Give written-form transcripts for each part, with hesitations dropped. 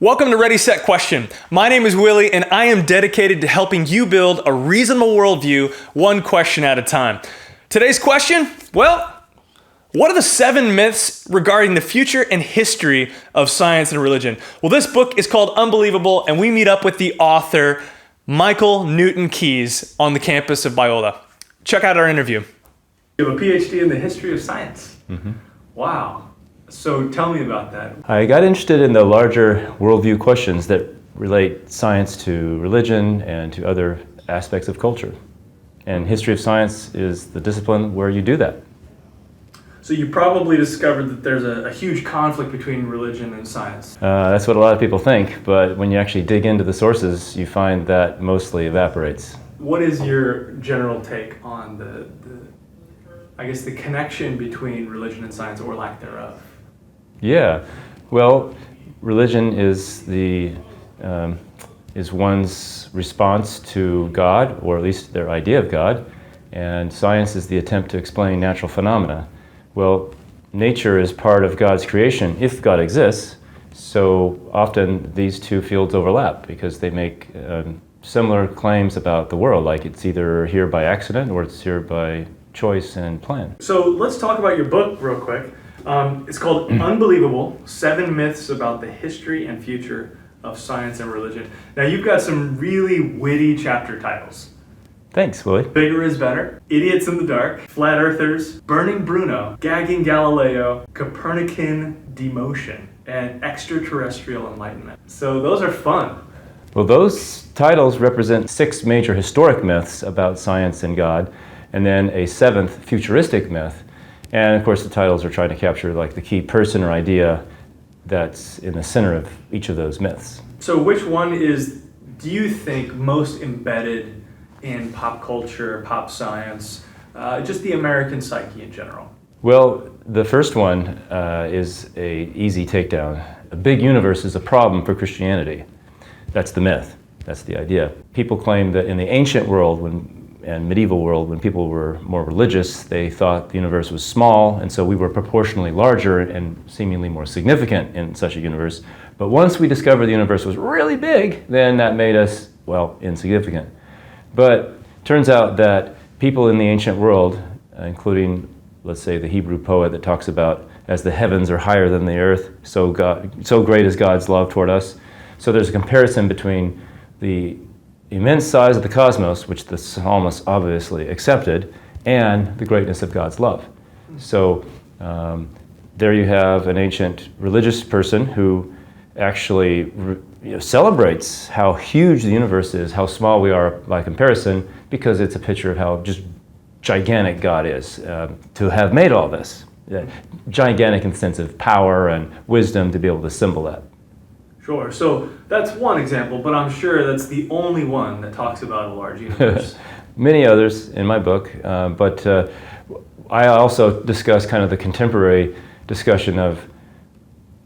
Welcome to Ready, Set, Question. My name is Willie, and I am dedicated to helping you build a reasonable worldview, one question at a time. Today's question, well, what are the 7 myths regarding the future and history of science and religion? Well, this book is called Unbelievable, and we meet up with the author, Michael Newton Keas, on the campus of Biola. Check out our interview. You have a PhD in the history of science. Mm-hmm. Wow. So tell me about that. I got interested in the larger worldview questions that relate science to religion and to other aspects of culture. And history of science is the discipline where you do that. So you probably discovered that there's a huge conflict between religion and science. That's what a lot of people think, but when you actually dig into the sources, you find that mostly evaporates. What is your general take on the connection between religion and science, or lack thereof? Yeah, well, religion is one's response to God, or at least their idea of God, and science is the attempt to explain natural phenomena. Well, nature is part of God's creation if God exists, so often these two fields overlap because they make similar claims about the world, like it's either here by accident or it's here by choice and plan. So let's talk about your book real quick. It's called Unbelievable, 7 Myths About the History and Future of Science and Religion. Now you've got some really witty chapter titles. Thanks, Willie. Bigger is Better, Idiots in the Dark, Flat Earthers, Burning Bruno, Gagging Galileo, Copernican Demotion, and Extraterrestrial Enlightenment. So those are fun. Well, those titles represent 6 major historic myths about science and God, and then a 7th futuristic myth. And of course the titles are trying to capture like the key person or idea that's in the center of each of those myths. So which one do you think, most embedded in pop culture, pop science, just the American psyche in general? Well, the first one is an easy takedown. A big universe is a problem for Christianity. That's the myth. That's the idea. People claim that in the ancient world and medieval world, when people were more religious, they thought the universe was small, and so we were proportionally larger and seemingly more significant in such a universe. But once we discovered the universe was really big, then that made us, well, insignificant. But turns out that people in the ancient world, including, let's say, the Hebrew poet that talks about as the heavens are higher than the earth, so great is God's love toward us. So there's a comparison between the immense size of the cosmos, which the psalmist obviously accepted, and the greatness of God's love. So there you have an ancient religious person who actually celebrates how huge the universe is, how small we are by comparison, because it's a picture of how just gigantic God is to have made all this. Gigantic in the sense of power and wisdom to be able to symbol that. Sure. So that's one example, but I'm sure that's the only one that talks about a large universe. Many others in my book, but I also discuss kind of the contemporary discussion of,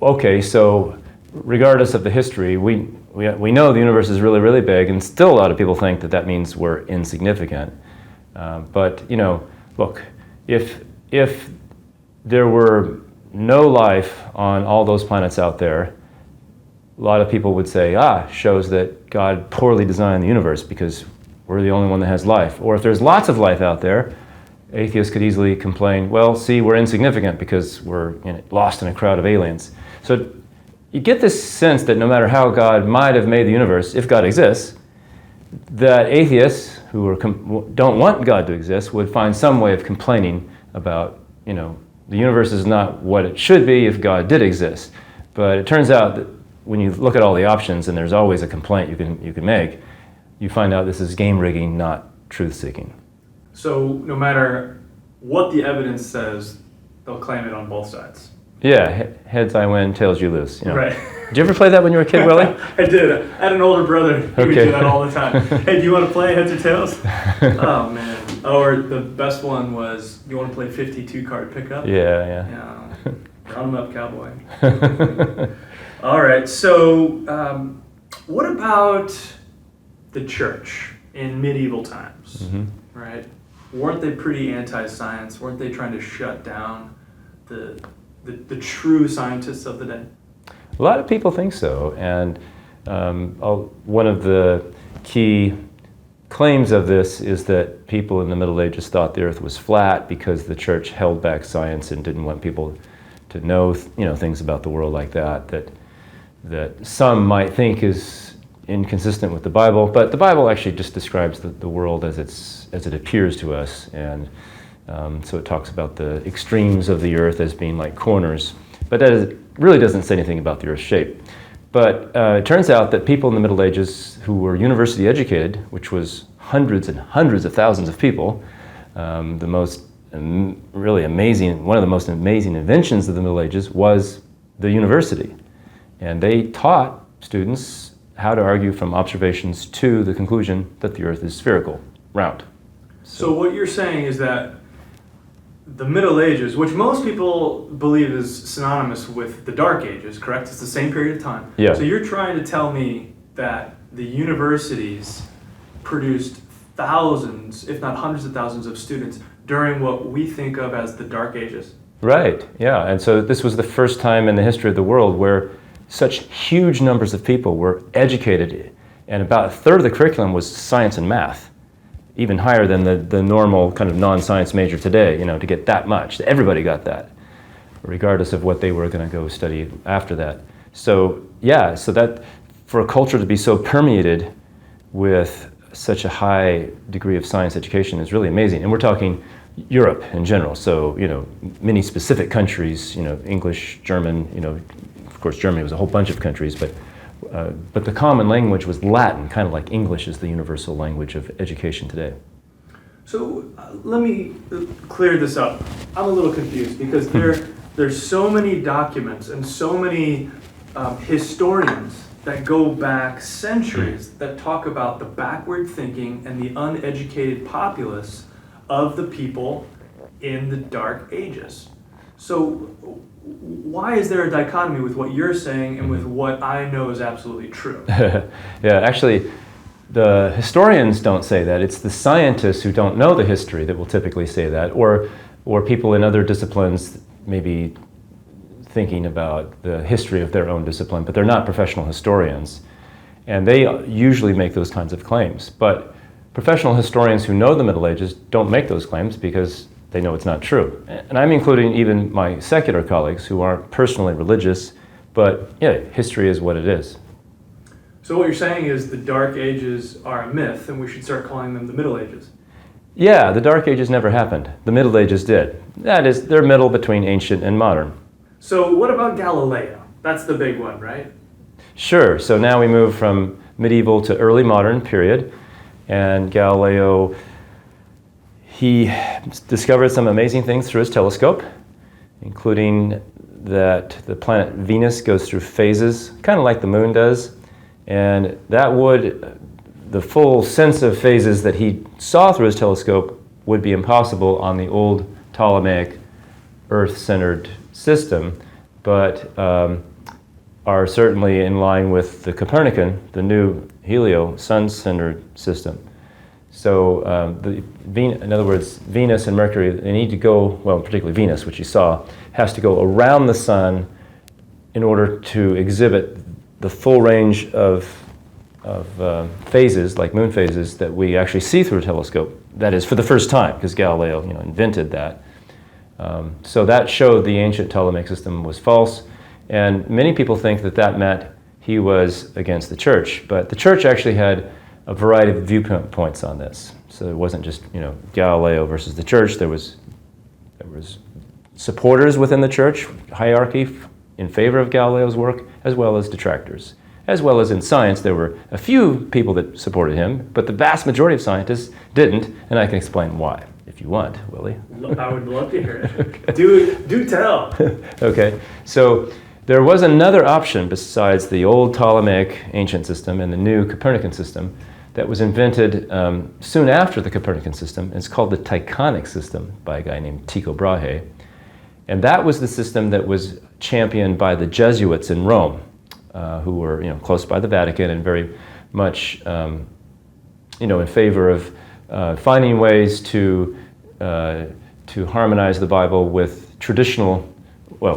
okay, so regardless of the history, we know the universe is really, really big, and still a lot of people think that that means we're insignificant. But, look, if there were no life on all those planets out there, a lot of people would say, shows that God poorly designed the universe because we're the only one that has life. Or if there's lots of life out there, atheists could easily complain, well, see, we're insignificant because we're lost in a crowd of aliens. So you get this sense that no matter how God might have made the universe, if God exists, that atheists who don't want God to exist would find some way of complaining about, the universe is not what it should be if God did exist. But it turns out that when you look at all the options, and there's always a complaint you can make, you find out this is game rigging, not truth seeking. So no matter what the evidence says, they'll claim it on both sides. Yeah, heads I win, tails you lose. Right. Did you ever play that when you were a kid, Willie? I did. I had an older brother who would do that all the time. Hey, do you want to play heads or tails? Oh, man. Or the best one was, do you want to play 52 card pickup? Yeah. Round 'em up, cowboy. All right, so what about the church in medieval times, right? Weren't they pretty anti-science? Weren't they trying to shut down the true scientists of the day? A lot of people think so, and one of the key claims of this is that people in the Middle Ages thought the earth was flat because the church held back science and didn't want people to know, things about the world like that some might think is inconsistent with the Bible, but the Bible actually just describes the world as it appears to us, and so it talks about the extremes of the earth as being like corners, but really doesn't say anything about the earth's shape. But it turns out that people in the Middle Ages who were university educated, which was hundreds and hundreds of thousands of people, the most really amazing, one of the most amazing inventions of the Middle Ages was the university. And they taught students how to argue from observations to the conclusion that the earth is spherical, round. So what you're saying is that the Middle Ages, which most people believe is synonymous with the Dark Ages, correct? It's the same period of time. Yeah. So you're trying to tell me that the universities produced thousands, if not hundreds of thousands of students during what we think of as the Dark Ages? Right, yeah. And so this was the first time in the history of the world where such huge numbers of people were educated, and about a third of the curriculum was science and math, even higher than the normal kind of non-science major today, to get that much. Everybody got that, regardless of what they were going to go study after that. So yeah, so that for a culture to be so permeated with such a high degree of science education is really amazing. And we're talking Europe in general, so many specific countries, English, German, of course Germany was a whole bunch of countries, but the common language was Latin, kind of like English is the universal language of education today. So let me clear this up. I'm a little confused because there's so many documents and so many historians that go back centuries that talk about the backward thinking and the uneducated populace of the people in the Dark Ages. So why is there a dichotomy with what you're saying and with what I know is absolutely true? Yeah, actually, the historians don't say that. It's the scientists who don't know the history that will typically say that, or people in other disciplines maybe thinking about the history of their own discipline, but they're not professional historians. And they usually make those kinds of claims. But professional historians who know the Middle Ages don't make those claims because they know it's not true. And I'm including even my secular colleagues who aren't personally religious, but yeah, history is what it is. So what you're saying is the Dark Ages are a myth and we should start calling them the Middle Ages? Yeah, the Dark Ages never happened. The Middle Ages did. That is, they're middle between ancient and modern. So what about Galileo? That's the big one, right? Sure, so now we move from medieval to early modern period, and Galileo, he discovered some amazing things through his telescope, including that the planet Venus goes through phases, kind of like the moon does, and the full sense of phases that he saw through his telescope would be impossible on the old Ptolemaic Earth-centered system, but are certainly in line with the Copernican, the new Helio, sun-centered system. So in other words, Venus and Mercury, they need to go, well, particularly Venus, which you saw, has to go around the sun in order to exhibit the full range of phases, like moon phases, that we actually see through a telescope. That is for the first time, because Galileo invented that. So that showed the ancient Ptolemaic system was false, and many people think that meant he was against the church, but the church actually had a variety of viewpoints on this. So it wasn't just Galileo versus the church. There was supporters within the church hierarchy in favor of Galileo's work, as well as detractors. As well as in science, there were a few people that supported him, but the vast majority of scientists didn't, and I can explain why, if you want, Willie. I would love to hear it. Okay. Do tell. Okay, so there was another option besides the old Ptolemaic ancient system and the new Copernican system that was invented soon after the Copernican system. It's called the Tychonic system by a guy named Tycho Brahe. And that was the system that was championed by the Jesuits in Rome, who were close by the Vatican and very much in favor of finding ways to harmonize the Bible with traditional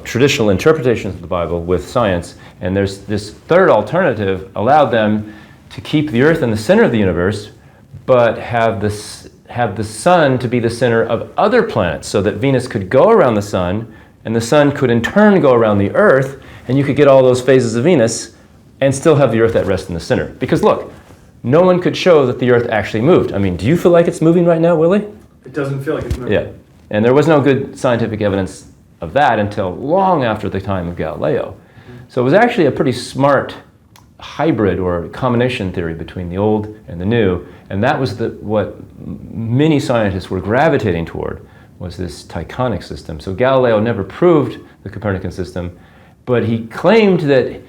traditional interpretations of the Bible with science, and there's this third alternative allowed them to keep the Earth in the center of the universe, but have the sun to be the center of other planets, so that Venus could go around the sun, and the sun could in turn go around the Earth, and you could get all those phases of Venus and still have the Earth at rest in the center. Because look, no one could show that the Earth actually moved. I mean, do you feel like it's moving right now, Willie? It doesn't feel like it's moving. Yeah. And there was no good scientific evidence of that until long after the time of Galileo. So it was actually a pretty smart hybrid or combination theory between the old and the new, and that was what many scientists were gravitating toward, was this Tychonic system. So Galileo never proved the Copernican system, but he claimed that,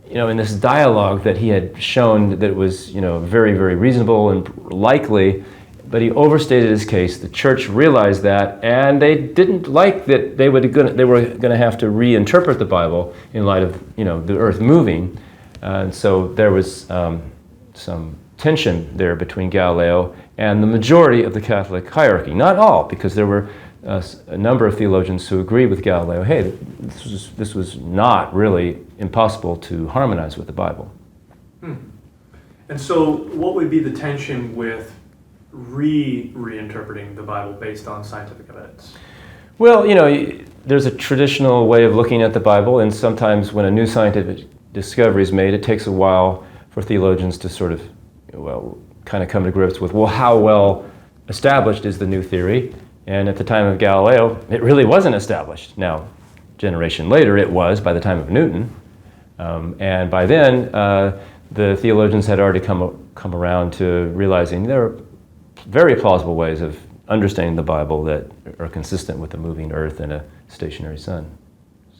in this dialogue that he had shown that it was, very, very reasonable and likely, but he overstated his case. The church realized that, and they didn't like that they were going to have to reinterpret the Bible in light of, the Earth moving. And so there was some tension there between Galileo and the majority of the Catholic hierarchy. Not all, because there were a number of theologians who agreed with Galileo, hey, this was not really impossible to harmonize with the Bible. And so what would be the tension with reinterpreting the Bible based on scientific evidence? Well, there's a traditional way of looking at the Bible, and sometimes when a new scientific discovery is made, it takes a while for theologians to sort of, kind of come to grips with, how well established is the new theory? And at the time of Galileo, it really wasn't established. Now, a generation later, it was by the time of Newton. And by then, the theologians had already come around to realizing there are very plausible ways of understanding the Bible that are consistent with a moving Earth and a stationary sun.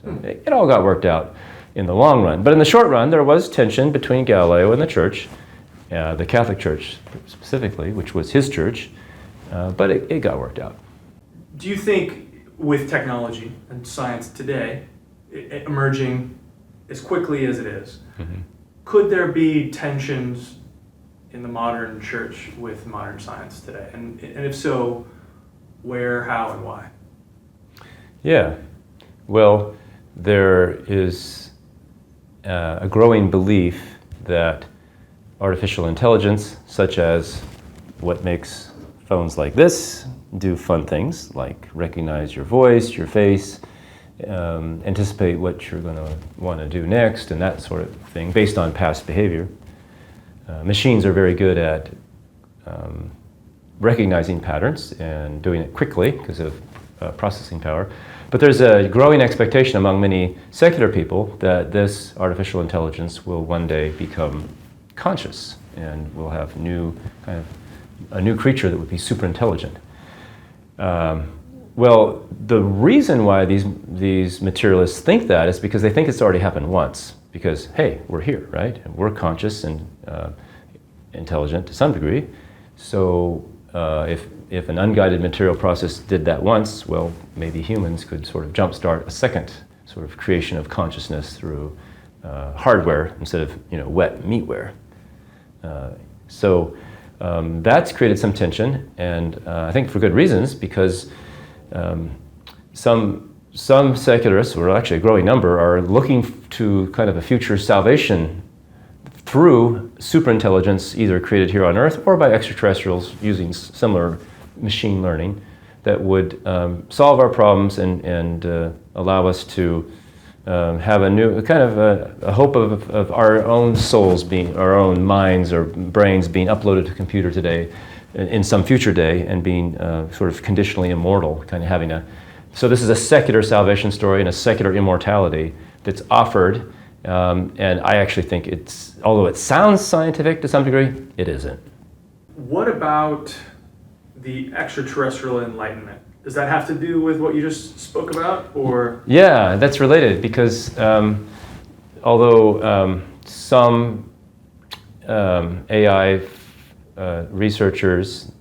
So it all got worked out in the long run. But in the short run, there was tension between Galileo and the church, the Catholic Church specifically, which was his church, but it got worked out. Do you think with technology and science today emerging as quickly as it is, could there be tensions in the modern church with modern science today? And if so, where, how, and why? Yeah. Well, there is a growing belief that artificial intelligence, such as what makes phones like this do fun things, like recognize your voice, your face, anticipate what you're going to want to do next, and that sort of thing, based on past behavior. Machines are very good at recognizing patterns and doing it quickly because of processing power. But there's a growing expectation among many secular people that this artificial intelligence will one day become conscious and will have a new creature that would be super intelligent. Well, the reason why these materialists think that is because they think it's already happened once. Because, hey, we're here, right? And we're conscious and intelligent to some degree. So if an unguided material process did that once, well, maybe humans could sort of jumpstart a second sort of creation of consciousness through hardware instead of wet meatware. So that's created some tension, and I think for good reasons, because some secularists, or actually a growing number, are looking to kind of a future salvation through superintelligence, either created here on Earth or by extraterrestrials using similar machine learning that would solve our problems and allow us to have a new kind of a hope of our own souls our own minds or brains being uploaded to a computer today in some future day and being sort of conditionally immortal, kind of having so this is a secular salvation story and a secular immortality that's offered, and I actually think although it sounds scientific to some degree, it isn't. What about the extraterrestrial enlightenment? Does that have to do with what you just spoke about, or? Yeah, that's related because although some AI researchers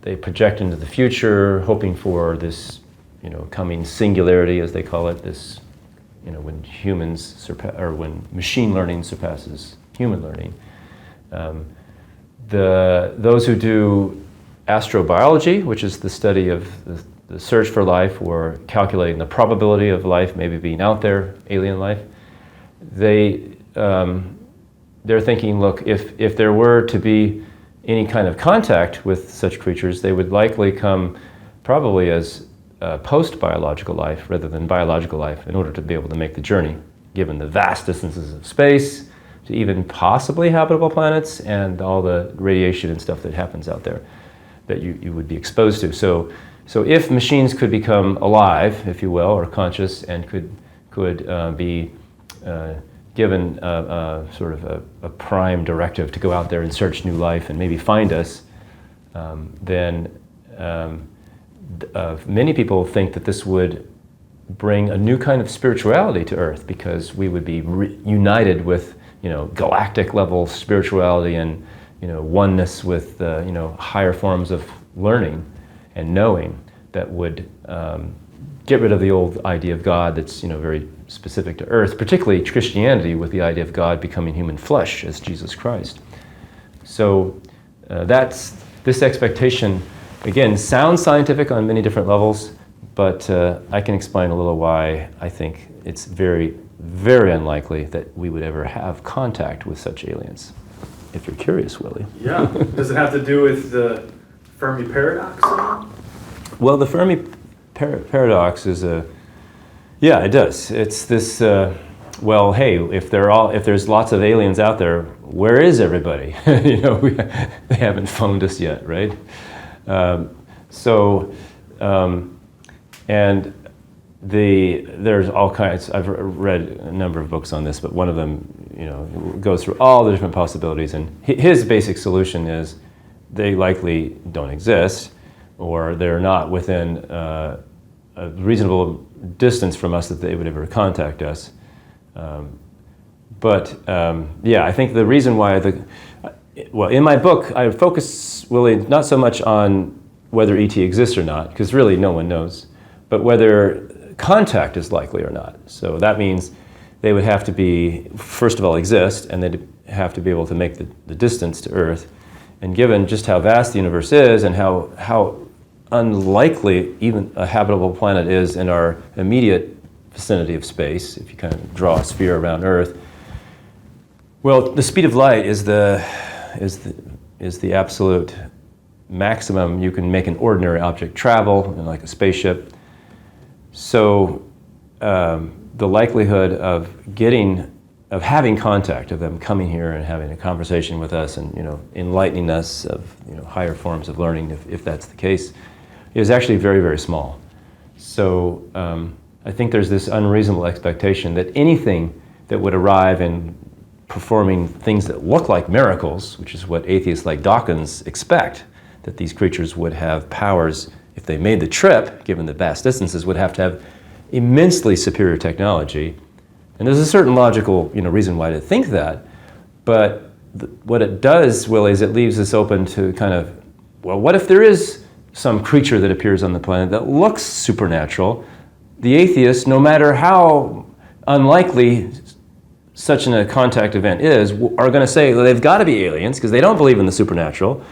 they project into the future, hoping for this, coming singularity, as they call it. This, when when machine learning surpasses human learning. Those who do astrobiology, which is the study of the search for life or calculating the probability of life maybe being out there, alien life, they're thinking, look, if there were to be any kind of contact with such creatures, they would likely come probably as post-biological life rather than biological life in order to be able to make the journey, given the vast distances of space to even possibly habitable planets and all the radiation and stuff that happens out there that you would be exposed to. So if machines could become alive, if you will, or conscious, and could be given sort of a prime directive to go out there and search new life and maybe find us, then many people think that this would bring a new kind of spirituality to Earth, because we would be united with, galactic level spirituality and, oneness with, higher forms of learning and knowing that would get rid of the old idea of God that's, very specific to Earth, particularly Christianity, with the idea of God becoming human flesh as Jesus Christ. So this expectation, again, sounds scientific on many different levels, but I can explain a little why I think it's very, very unlikely that we would ever have contact with such aliens. If you're curious, Willie. Yeah. Does it have to do with the Fermi Paradox? Well, the Fermi Paradox is yeah, it does. It's this, well, hey, if there's lots of aliens out there, where is everybody? They haven't phoned us yet, right? And there's all kinds. I've read a number of books on this, but one of them, goes through all the different possibilities. And his basic solution is they likely don't exist, or they're not within a reasonable distance from us that they would ever contact us. Yeah, I think the reason why in my book, I focus, Willie, not so much on whether ET exists or not, because really no one knows, but whether contact is likely or not. So that means they would have to be, first of all, exist, and they'd have to be able to make the distance to Earth. And given just how vast the universe is and how unlikely even a habitable planet is in our immediate vicinity of space, if you kind of draw a sphere around Earth, well, the speed of light is the absolute maximum you can make an ordinary object travel, like a spaceship. So the likelihood of having contact, of them coming here and having a conversation with us and enlightening us of higher forms of learning, if that's the case, is actually very, very small. So I think there's this unreasonable expectation that anything that would arrive in performing things that look like miracles, which is what atheists like Dawkins expect, that these creatures would have powers, if they made the trip, given the vast distances, would have to have immensely superior technology. And there's a certain logical reason why to think that, but what it does, Willie, is it leaves us open to kind of, well, what if there is some creature that appears on the planet that looks supernatural? The atheists, no matter how unlikely such a contact event is, are going to say, well, they've got to be aliens because they don't believe in the supernatural.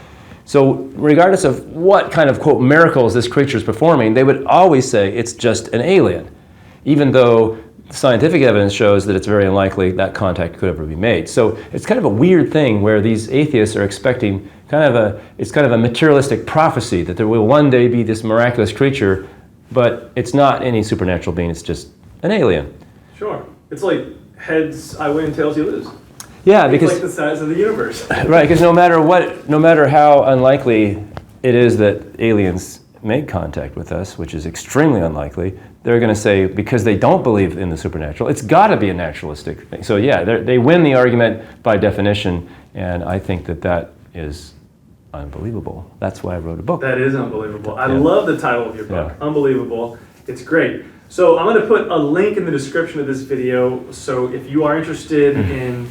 So regardless of what kind of, quote, miracles this creature is performing, they would always say it's just an alien, even though scientific evidence shows that it's very unlikely that contact could ever be made. So it's kind of a weird thing where these atheists are expecting it's kind of a materialistic prophecy that there will one day be this miraculous creature, but it's not any supernatural being, it's just an alien. Sure. It's like heads I win, tails you lose. Yeah, It's because like the size of the universe. right, because no matter how unlikely it is that aliens make contact with us, which is extremely unlikely, they're going to say, because they don't believe in the supernatural, it's got to be a naturalistic thing. So yeah, they win the argument by definition, and I think that is unbelievable. That's why I wrote a book. That is unbelievable. I love the title of your book. Yeah. Unbelievable. It's great. So I'm going to put a link in the description of this video, so if you are interested in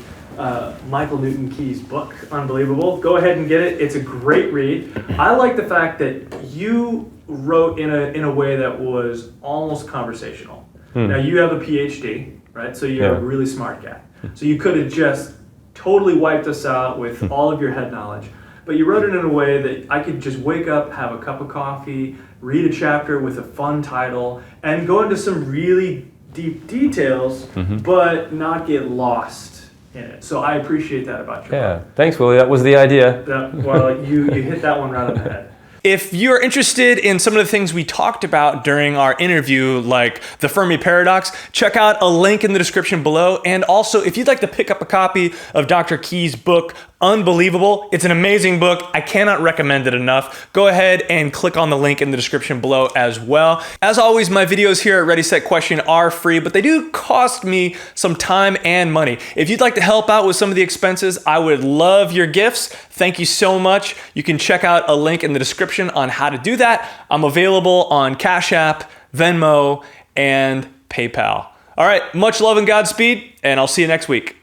Michael Newton Keas' book, Unbelievable, go ahead and get it. It's a great read. I like the fact that you wrote in a way that was almost conversational. Now you have a PhD, right? So you're a really smart guy. So you could have just totally wiped us out with all of your head knowledge. but you wrote it in a way that I could just wake up, have a cup of coffee, read a chapter with a fun title, and go into some really deep details, but not get lost in it. So I appreciate that about your Yeah, book. thanks, Willie. That was the idea. Well, you hit that one right on the head. If you're interested in some of the things we talked about during our interview, like the Fermi Paradox, check out a link in the description below. And also, if you'd like to pick up a copy of Dr. Keas' book, Unbelievable, it's an amazing book. I cannot recommend it enough. Go ahead and click on the link in the description below as well. As always, my videos here at Ready, Set, Question are free, but they do cost me some time and money. If you'd like to help out with some of the expenses, I would love your gifts. Thank you so much. You can check out a link in the description on how to do that. I'm available on Cash App, Venmo, and PayPal. All right, much love and Godspeed, and I'll see you next week.